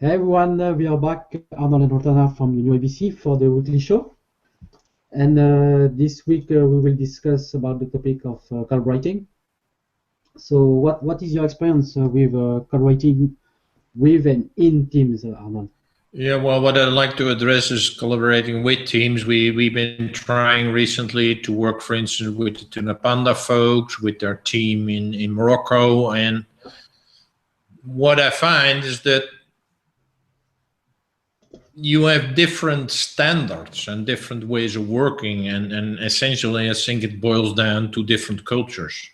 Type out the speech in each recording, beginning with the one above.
Hey everyone, we are back, Arnold and Rotana from New ABC for the weekly show. And this week we will discuss about the topic of collaborating. So what is your experience with collaborating with and in teams, Arnold? Yeah, well, what I'd like to address is collaborating with teams. We've been trying recently to work, for instance, with the Tuna Panda folks, with their team in Morocco. And what I find is that you have different standards and different ways of working. And essentially, I think it boils down to different cultures,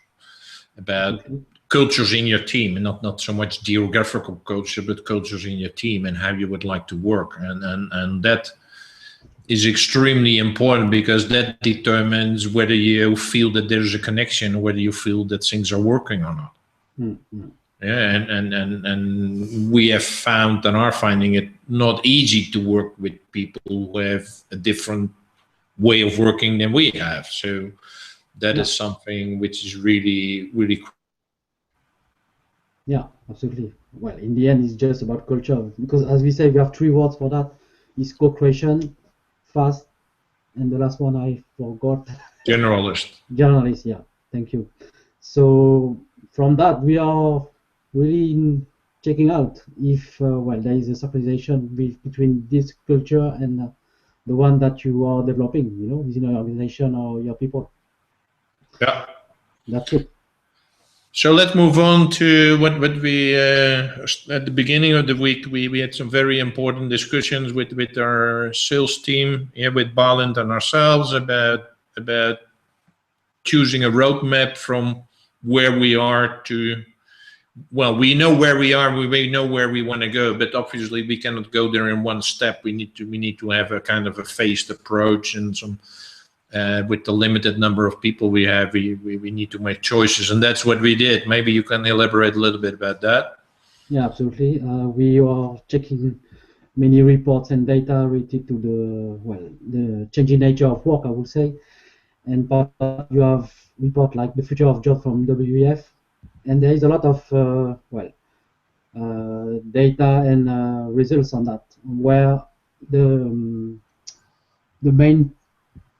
about cultures in your team, and not so much geographical culture, but cultures in your team and how you would like to work. And that is extremely important, because that determines whether you feel that there's a connection, whether you feel that things are working or not. Mm-hmm. Yeah, and we have found and are finding it not easy to work with people who have a different way of working than we have. So that is something which is really. Yeah, absolutely. Well, in the end, it's just about culture, because as we say, we have three words for that: is co-creation, fast, and the last one I forgot. Generalist. Journalist, yeah. Thank you. So from that, we are really checking out if well there is a synchronization between this culture and the one that you are developing, within your organization or your people. Yeah. That's it. So let's move on to what we at the beginning of the week. We had some very important discussions with our sales team, with Balint and ourselves, about choosing a roadmap from where we are to. Well, we know where we are. We know where we want to go, but obviously we cannot go there in one step. We need to have a kind of a phased approach, and some. With the limited number of people we have, we need to make choices, and that's what we did. Maybe you can elaborate a little bit about that. Yeah, absolutely. We are checking many reports and data related to the changing nature of work, I would say. And part of you have report like the future of job from WEF, and there is a lot of data and results on that, where the main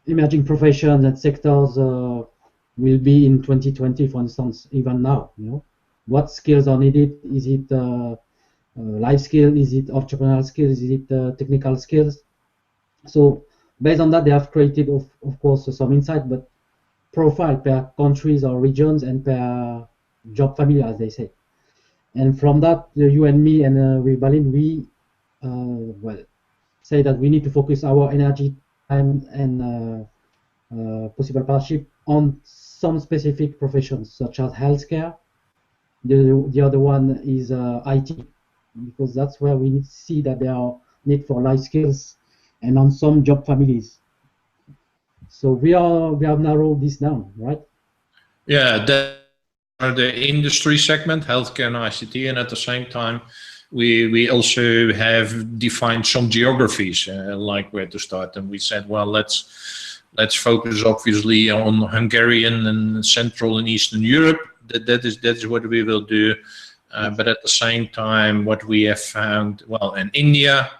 emerging professions and sectors will be in 2020, for instance, even now. What skills are needed? Is it life skill? Is it entrepreneurial skills? Is it technical skills? So based on that, they have created, of course, some insight, but profile per countries or regions and per job family, as they say. And from that, you and me and with Balint, we say that we need to focus our energy, time, and possible partnership on some specific professions, such as healthcare. The other one is IT, because that's where we need to see that there are need for life skills, and on some job families. So we have narrowed this down, right? Yeah, that are the industry segment, healthcare and ICT, and at the same time, we also have defined some geographies, like where to start, and we said, well, let's focus obviously on Hungarian and Central and Eastern Europe. That is what we will do. But at the same time, what we have found, well, in India,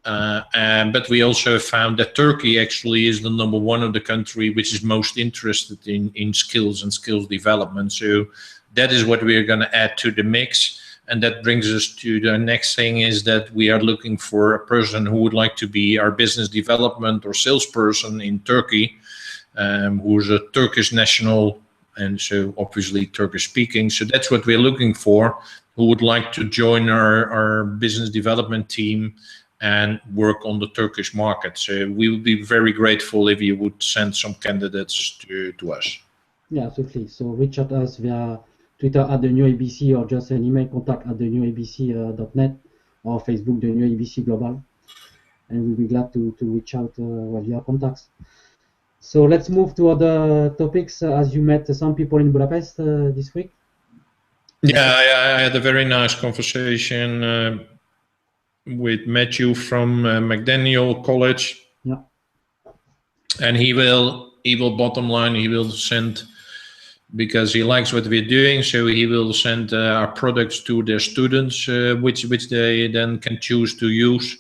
but we also found that Turkey actually is the number one of the country which is most interested in skills and skills development. So that is what we are going to add to the mix. And that brings us to the next thing, is that we are looking for a person who would like to be our business development or salesperson in Turkey, who's a Turkish national, and so obviously Turkish speaking. So that's what we're looking for, who would like to join our business development team and work on the Turkish market. So we would be very grateful if you would send some candidates to us. Yeah, absolutely. So reach out us via Twitter at the new ABC, or just an email, contact at the new ABC.net, or Facebook the new ABC Global, and we'll be glad to reach out via contacts. So let's move to other topics. As you met some people in Budapest this week. Yeah, I had a very nice conversation with Matthew from McDaniel College. Yeah. And he will bottom line, he will send because he likes what we're doing. So he will send our products to their students, which they then can choose to use.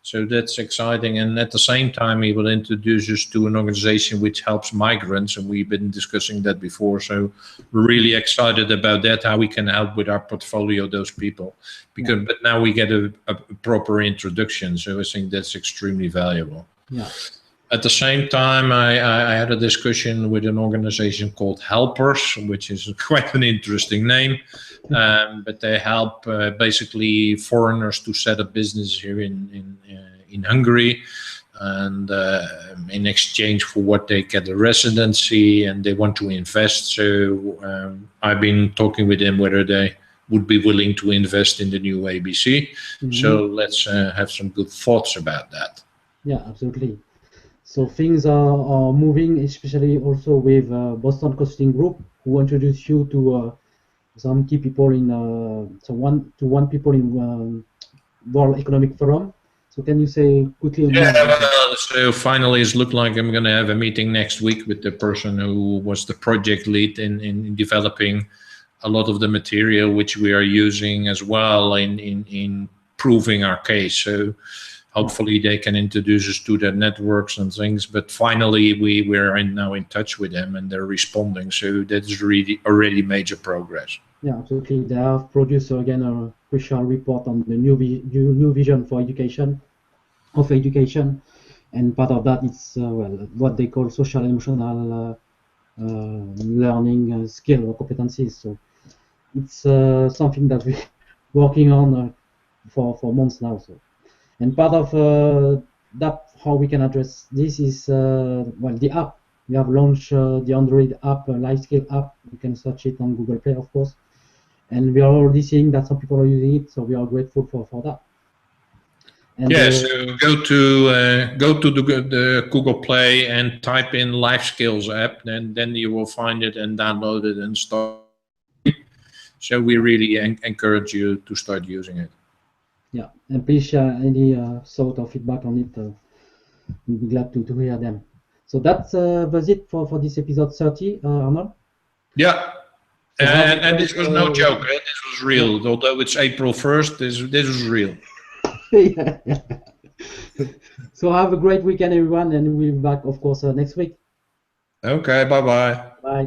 So that's exciting. And at the same time, he will introduce us to an organization which helps migrants. And we've been discussing that before. So we're really excited about that, how we can help with our portfolio, those people. Because, But now we get a proper introduction. So I think that's extremely valuable. Yeah. At the same time, I had a discussion with an organization called Helpers, which is quite an interesting name. But they help basically foreigners to set up business here in Hungary, and in exchange for what they get a residency, and they want to invest. So I've been talking with them whether they would be willing to invest in the new ABC. So let's have some good thoughts about that. Yeah, absolutely. So things are moving, especially also with Boston Consulting Group, who introduced you to some key people in one people in World Economic Forum. So can you say quickly? Well, so finally it's looked like I'm going to have a meeting next week with the person who was the project lead in developing a lot of the material which we are using as well in proving our case. So hopefully they can introduce us to their networks and things. But finally we're now in touch with them and they're responding. So that's really already major progress. Yeah, absolutely. They have produced again a crucial report on the new vision for education, and part of that is what they call social emotional learning skill or competencies. So it's something that we're working on for months now. So, and part of that how we can address this is the app. We have launched the Android app, LifeSkill app. You can search it on Google Play, of course. And we are already seeing that some people are using it, so we are grateful for that. And so go to the Google Play and type in LifeSkills app, then you will find it and download it and start. So we really encourage you to start using it. Yeah, and please share any thought or feedback on it. We'll be glad to hear them. So that was it for this episode 30, Arnold. Yeah. And this was no joke. This was real. Yeah. Although it's April 1st, this was real. Yeah. So have a great weekend, everyone, and we'll be back, of course, next week. Okay. Bye-bye. Bye.